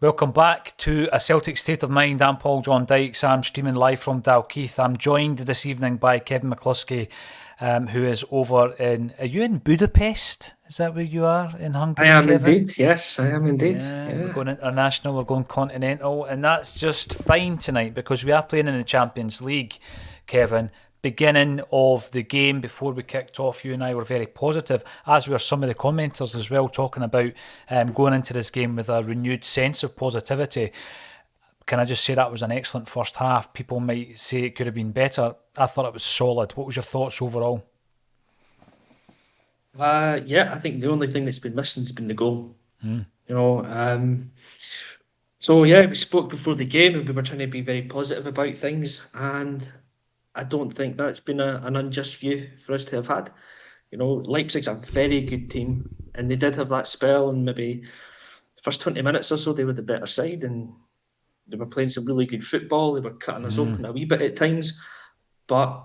Welcome back to A Celtic State of Mind. I'm Paul John Dykes. I'm streaming live from Dalkeith. I'm joined this evening by Kevin McCluskey, who is over in... Are you in Budapest? Is that where you are, in I Hungary, am Kevin? indeed. Yes, I am indeed. Yeah, we're Yeah. going international, we're going continental, and that's just fine tonight because we are playing in the Champions League, Kevin. Beginning of the game, before we kicked off, you and I were very positive, as were some of the commenters as well, talking about going into this game with a renewed sense of positivity. Can I just say that was an excellent first half? People might say it could have been better. I thought it was solid. What was your thoughts overall? Yeah, I think the only thing that's been missing has been the goal. You know, so yeah, we spoke before the game and we were trying to be very positive about things, and I don't think that's been an unjust view for us to have had. You know, Leipzig's a very good team, and they did have that spell, and maybe the first 20 minutes or so they were the better side, and they were playing some really good football. They were cutting us open a wee bit at times, but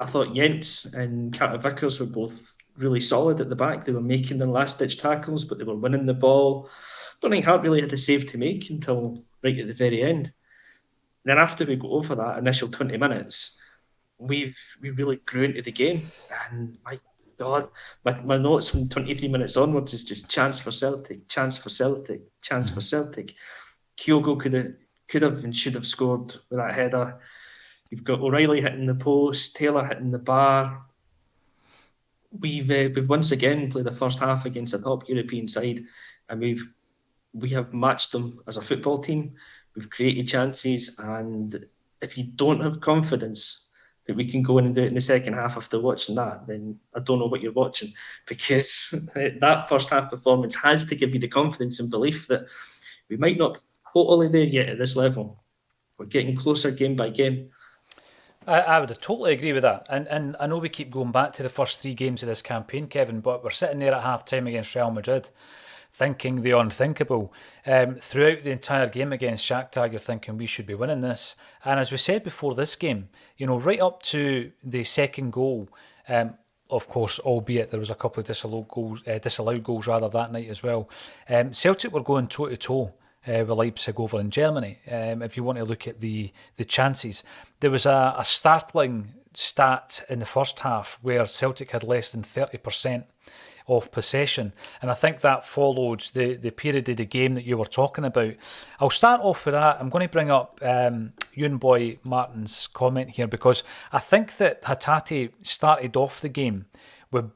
I thought Jens and Carter Vickers were both really solid at the back. They were making their last ditch tackles, but they were winning the ball. Don't think Hart really had a save to make until right at the very end. Then after we go over that initial 20 minutes, we really grew into the game. And my God, my notes from 23 minutes onwards is just chance for Celtic, chance for Celtic, chance for Celtic. Kyogo could have and should have scored with that header. You've got O'Reilly hitting the post, Taylor hitting the bar. We've once again played the first half against a top European side, and we have matched them as a football team. We've created chances, and if you don't have confidence that we can go in and do it in the second half after watching that, then I don't know what you're watching, because that first half performance has to give you the confidence and belief that we might not be totally there yet at this level. We're getting closer game by game. I would totally agree with that. And I know we keep going back to the first three games of this campaign, Kevin, but we're sitting there at half time against Real Madrid thinking the unthinkable. Throughout the entire game against Shakhtar, you're thinking we should be winning this. And as we said before this game, right up to the second goal, of course, albeit there was a couple of disallowed goals rather that night as well. Celtic were going toe to toe with Leipzig over in Germany. If you want to look at the chances, there was a startling stat in the first half where Celtic had less than 30% of possession, and I think that followed the period of the game that you were talking about. I'll start off with that. I'm going to bring up Ewan Boy Martin's comment here because I think that Hatate started off the game with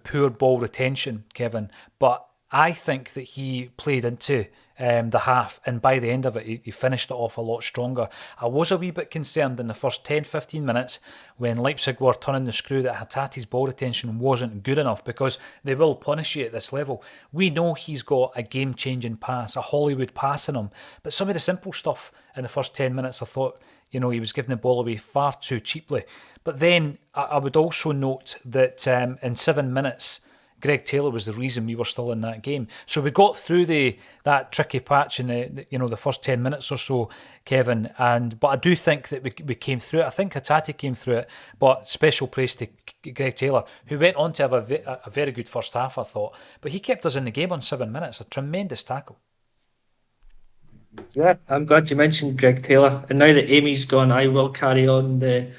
poor ball retention, Kevin, but I think that he played into the half, and by the end of it, he finished it off a lot stronger. I was a wee bit concerned in the first 10-15 minutes when Leipzig were turning the screw that Hatate's ball retention wasn't good enough, because they will punish you at this level. We know he's got a game-changing pass, a Hollywood pass in him, but some of the simple stuff in the first 10 minutes, I thought, he was giving the ball away far too cheaply. But then I would also note that in 7 minutes, Greg Taylor was the reason we were still in that game. So we got through that tricky patch in the first 10 minutes or so, Kevin. But I do think that we came through it. I think Hatate came through it. But special praise to Greg Taylor, who went on to have a very good first half, I thought. But he kept us in the game on 7 minutes. A tremendous tackle. Yeah, I'm glad you mentioned Greg Taylor. And now that Amy's gone, I will carry on the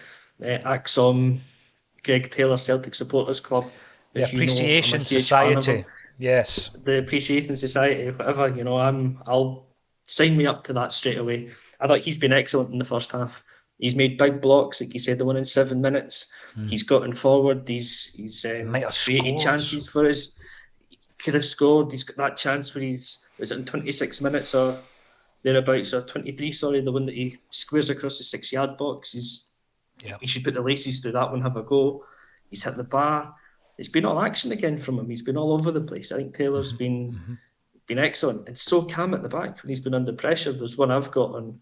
Acsom Greg Taylor Celtic Supporters Club. The As you know, I'm a Appreciation huge fan of Society. him. Yes. The Appreciation Society, whatever, I'll sign me up to that straight away. I thought he's been excellent in the first half. He's made big blocks, like you said, the one in 7 minutes. He's gotten forward. He's He might have created scored. chances for us. He could have scored. He's got that chance where was it in 26 minutes or thereabouts, or 23, sorry, the one that he squares across the 6 yard box. Yeah. He should put the laces through that one, have a go. He's hit the bar. It's been all action again from him. He's been all over the place. I think Taylor's been excellent and so calm at the back when he's been under pressure. There's one I've got on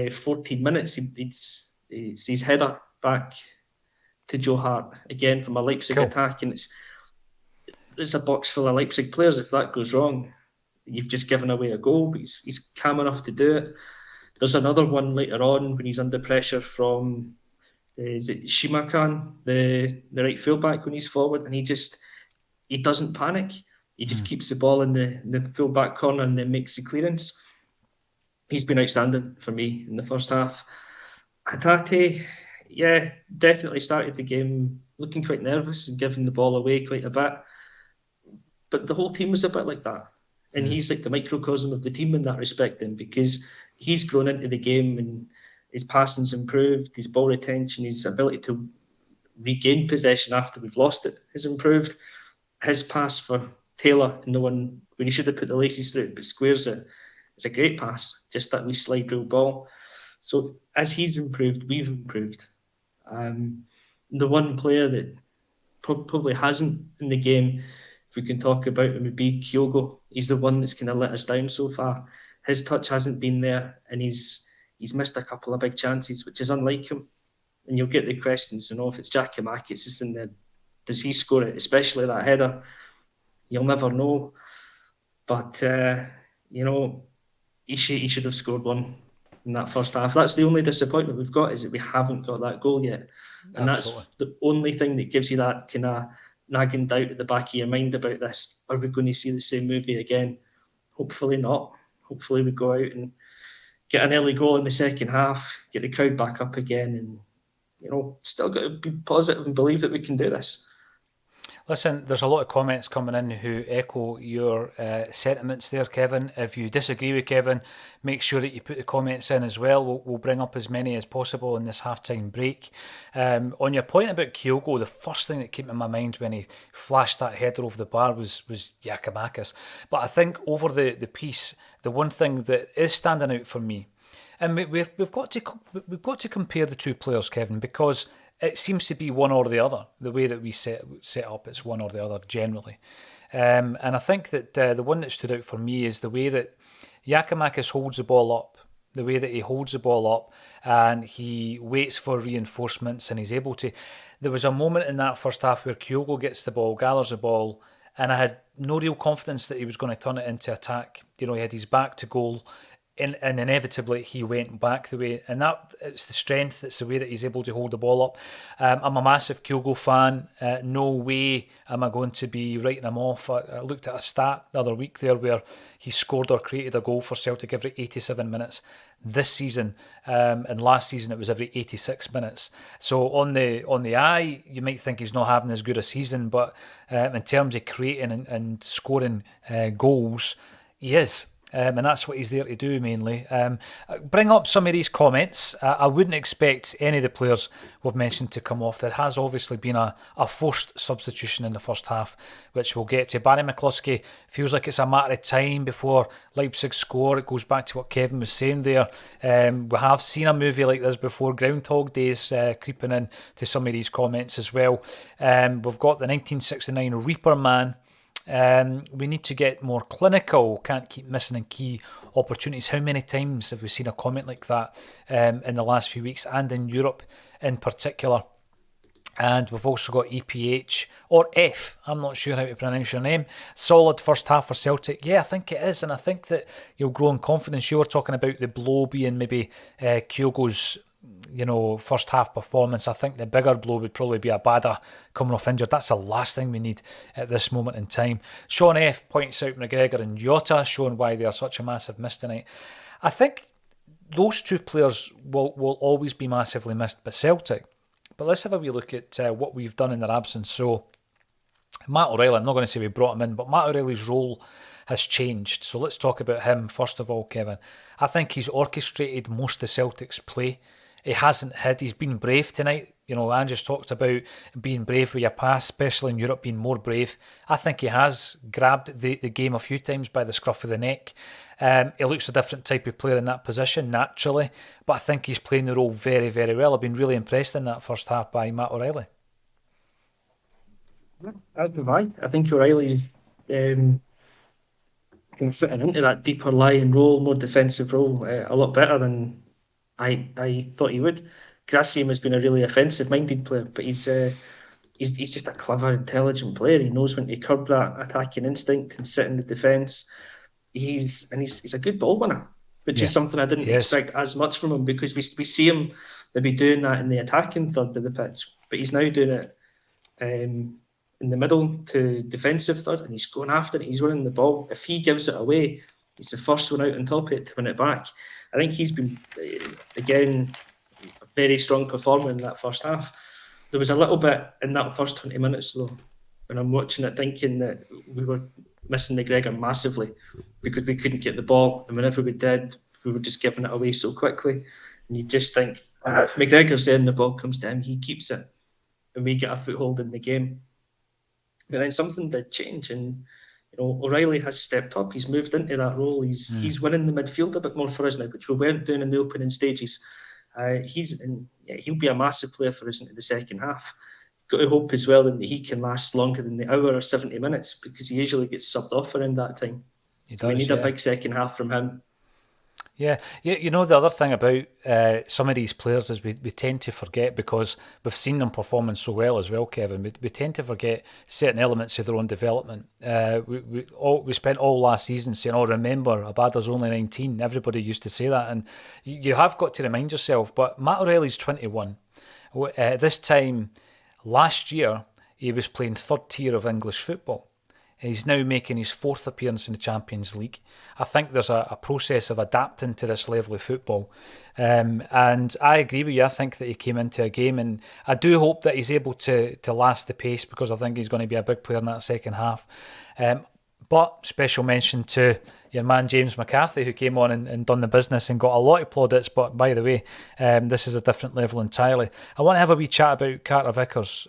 14 minutes. It's his header back to Joe Hart again from a Leipzig Cool. attack, and it's a box full of Leipzig players. If that goes wrong, you've just given away a goal. But he's calm enough to do it. There's another one later on when he's under pressure from is it Shimakan, the right fullback, when he's forward, and he doesn't panic. He just keeps the ball in the full back corner and then makes the clearance. He's been outstanding for me in the first half. Hatate, yeah, definitely started the game looking quite nervous and giving the ball away quite a bit. But the whole team was a bit like that. And he's like the microcosm of the team in that respect, then, because he's grown into the game and his passing's improved, his ball retention, his ability to regain possession after we've lost it has improved. His pass for Taylor and the one when he should have put the laces through it but squares it, it's a great pass, just that wee slide rule ball. So as he's improved, we've improved. The one player that probably hasn't in the game, if we can talk about him, would be Kyogo. He's the one that's kind of let us down so far. His touch hasn't been there, and he's missed a couple of big chances, which is unlike him. And you'll get the questions, if it's Giakoumakis, it's in there. Does he score it? Especially that header. You'll never know. But, he should have scored one in that first half. That's the only disappointment we've got, is that we haven't got that goal yet. And Absolutely. That's the only thing that gives you that kind of nagging doubt at the back of your mind about this. Are we going to see the same movie again? Hopefully not. Hopefully we go out and get an early goal in the second half, get the crowd back up again, and still got to be positive and believe that we can do this. Listen, there's a lot of comments coming in who echo your sentiments there, Kevin. If you disagree with Kevin, make sure that you put the comments in as well. We'll bring up as many as possible in this half-time break. On your point about Kyogo, the first thing that came to my mind when he flashed that header over the bar was Giakoumakis. But I think over the piece, the one thing that is standing out for me, and we've got to compare the two players, Kevin, because it seems to be one or the other. The way that we set up, it's one or the other generally. And I think that the one that stood out for me is the way that Giakoumakis holds the ball up. The way that he holds the ball up and he waits for reinforcements and he's able to... There was a moment in that first half where Kyogo gets the ball, gathers the ball, and I had no real confidence that he was going to turn it into attack. He had his back to goal. And inevitably he went back the way, and it's the strength, it's the way that he's able to hold the ball up. I'm a massive Kyogo fan. No way am I going to be writing him off. I looked at a stat the other week there where he scored or created a goal for Celtic every 87 minutes this season, and last season it was every 86 minutes. So on the eye, you might think he's not having as good a season, but in terms of creating and scoring goals, he is. And that's what he's there to do mainly. Bring up some of these comments. I wouldn't expect any of the players we've mentioned to come off. There has obviously been a forced substitution in the first half, which we'll get to. Barry McCluskey feels like it's a matter of time before Leipzig score. It goes back to what Kevin was saying there. We have seen a movie like this before, Groundhog Days, creeping in to some of these comments as well. We've got the 1969 Reaper Man. We need to get more clinical. Can't keep missing in key opportunities. How many times have we seen a comment like that in the last few weeks and in Europe in particular? And we've also got EPH or F. I'm not sure how to pronounce your name. Solid first half for Celtic. Yeah, I think it is, and I think that you'll grow in confidence. You were talking about the blow being maybe Kyogo's first half performance. I think the bigger blow would probably be Abada coming off injured. That's the last thing we need at this moment in time. Sean F points out McGregor and Jota, showing why they are such a massive miss tonight. I think those two players will always be massively missed by Celtic. But let's have a wee look at what we've done in their absence. So Matt O'Reilly, I'm not going to say we brought him in, but Matt O'Reilly's role has changed. So let's talk about him first of all, Kevin. I think he's orchestrated most of Celtic's play. He hasn't hid. He's been brave tonight. Andrew's talked about being brave with your pass, especially in Europe, being more brave. I think he has grabbed the game a few times by the scruff of the neck. He looks a different type of player in that position, naturally, but I think he's playing the role very, very well. I've been really impressed in that first half by Matt O'Reilly. As have I. I think O'Reilly's kind of fitting into that deeper lying role, more defensive role, a lot better than I thought he would. Graciam has been a really offensive-minded player, but he's just a clever, intelligent player. He knows when to curb that attacking instinct and sit in the defence. He's a good ball winner, which is something I didn't expect as much from him, because we see him maybe doing that in the attacking third of the pitch, but he's now doing it in the middle to defensive third, and he's going after it. He's winning the ball. If he gives it away, he's the first one out on top of it to win it back. I think he's been, again, a very strong performer in that first half. There was a little bit in that first 20 minutes, though, when I'm watching it thinking that we were missing McGregor massively because we couldn't get the ball. And whenever we did, we were just giving it away so quickly. And you just think, if McGregor's there and the ball comes to him, he keeps it and we get a foothold in the game. But then something did change, and O'Reilly has stepped up. He's moved into that role. He's winning the midfield a bit more for us now, which we weren't doing in the opening stages. He'll be a massive player for us into the second half. Got to hope as well that he can last longer than the hour or 70 minutes, because he usually gets subbed off around that time. We need a big second half from him. Yeah, the other thing about some of these players is we tend to forget, because we've seen them performing so well as well, Kevin. We tend to forget certain elements of their own development. We spent all last season saying, remember, Abada's only 19. Everybody used to say that, and you have got to remind yourself. But Matt O'Reilly's 21. This time last year, he was playing third tier of English football. He's now making his fourth appearance in the Champions League. I think there's a process of adapting to this level of football. And I agree with you. I think that he came into a game, and I do hope that he's able to last the pace, because I think he's going to be a big player in that second half. But special mention to your man James McCarthy, who came on and done the business and got a lot of plaudits. But by the way, this is a different level entirely. I want to have a wee chat about Carter Vickers.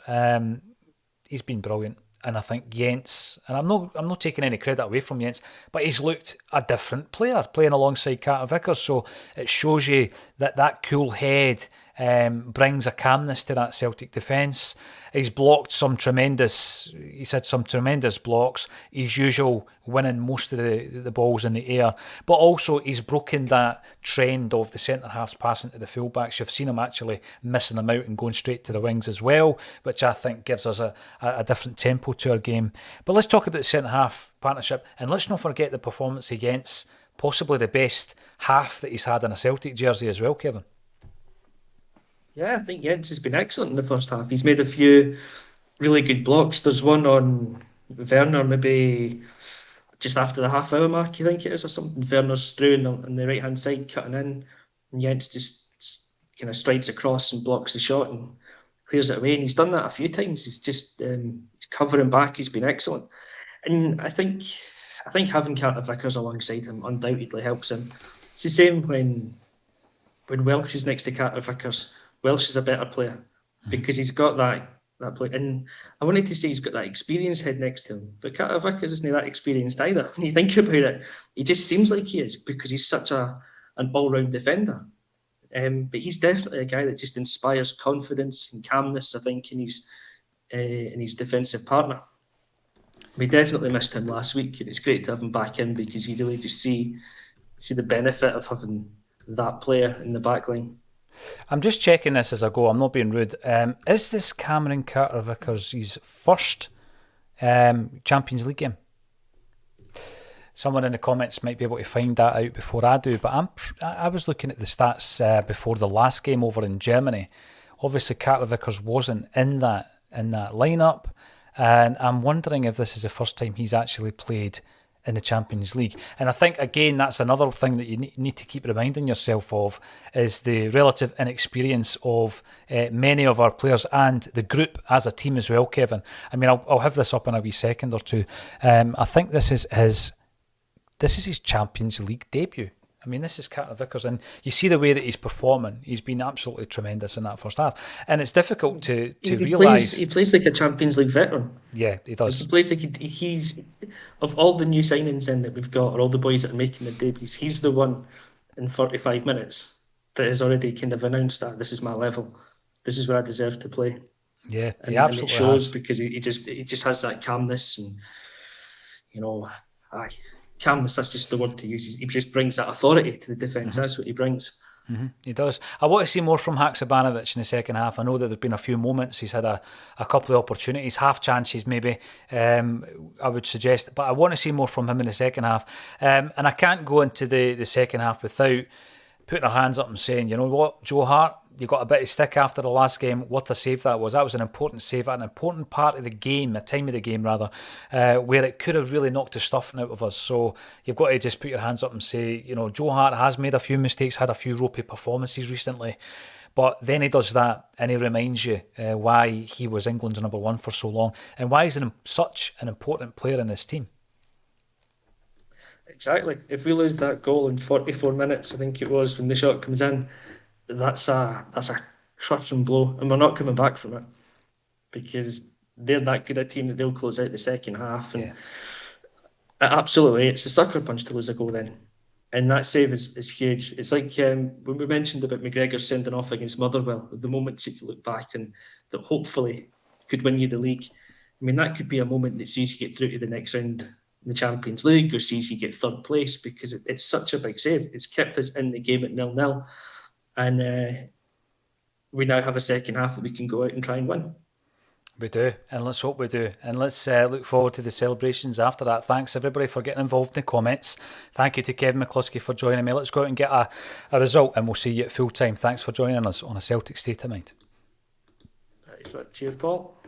He's been brilliant. And I think Jens, and I'm not taking any credit away from Jens, but he's looked a different player playing alongside Carter Vickers. So it shows you that cool head brings a calmness to that Celtic defence. He's blocked some tremendous blocks. His usual winning most of the balls in the air. But also he's broken that trend of the centre-halves passing to the full-backs. You've seen him actually missing them out and going straight to the wings as well, which I think gives us a different tempo to our game. But let's talk about the centre-half partnership, and let's not forget the performance against possibly the best half that he's had in a Celtic jersey as well, Kevin. Yeah, I think Jens has been excellent in the first half. He's made a few really good blocks. There's one on Werner, maybe just after the half-hour mark, I think it is, or something. Werner's through on the right-hand side, cutting in, and Jens just kind of strides across and blocks the shot and clears it away. And he's done that a few times. He's just he's covering back. He's been excellent. And I think having Carter Vickers alongside him undoubtedly helps him. It's the same when Welsh is next to Carter Vickers. Welsh is a better player because he's got that play. And I wanted to say he's got that experienced head next to him, but Carter Vickers isn't that experienced either. When you think about it, he just seems like he is because he's such an all-round defender. But he's definitely a guy that just inspires confidence and calmness, I think, in his defensive partner. We definitely missed him last week, and it's great to have him back in because you really just see the benefit of having that player in the back line. I'm just checking this as I go. I'm not being rude. Is this Cameron Carter Vickers' his first Champions League game? Someone in the comments might be able to find that out before I do, but I was looking at the stats before the last game over in Germany. Obviously, Carter Vickers wasn't in that lineup, and I'm wondering if this is the first time he's actually played in the Champions League. And I think, again, that's another thing that you need to keep reminding yourself of, is the relative inexperience of many of our players and the group as a team as well, Kevin. I mean, I'll have this up in a wee second or two. I think this is his Champions League debut. I mean, this is Carter Vickers, and you see the way that he's performing. He's been absolutely tremendous in that first half, and it's difficult to realise. He plays like a Champions League veteran. Yeah, he does. He plays like he's of all the new signings in that we've got, or all the boys that are making their debuts. He's the one in 45 minutes that has already kind of announced that this is my level. This is where I deserve to play. Yeah, and, he absolutely and it shows has. Because he just has that calmness and calmness, that's just the word to use. He just brings that authority to the defence. That's what he brings. He does. I want to see more from Haksabanovic in the second half. I know that there's been a few moments. He's had a couple of opportunities, half chances maybe, I would suggest. But I want to see more from him in the second half. And I can't go into the second half without putting our hands up and saying, you know what, Joe Hart, you got a bit of stick after the last game. What a save that was. That was an important save at an important part of the game, a time of the game rather, where it could have really knocked the stuffing out of us. So you've got to just put your hands up and say, Joe Hart has made a few mistakes, had a few ropey performances recently. But then he does that and he reminds you why he was England's number one for so long and why he's such an important player in this team. Exactly. If we lose that goal in 44 minutes, I think it was, when the shot comes in, that's a crushing blow, and we're not coming back from it because they're that good a team that they'll close out the second half. And absolutely, it's a sucker punch to lose a goal then. And that save is huge. It's like when we mentioned about McGregor sending off against Motherwell, the moments that you look back and that hopefully could win you the league. I mean, that could be a moment that sees you get through to the next round in the Champions League or sees you get third place, because it's such a big save. It's kept us in the game at 0-0. And we now have a second half that we can go out and try and win. We do, and let's hope we do. And let's look forward to the celebrations after that. Thanks everybody for getting involved in the comments. Thank you to Kevin McCluskey for joining me. Let's go out and get a result, and we'll see you at full time. Thanks for joining us on A Celtic State of Mind. Cheers, Paul.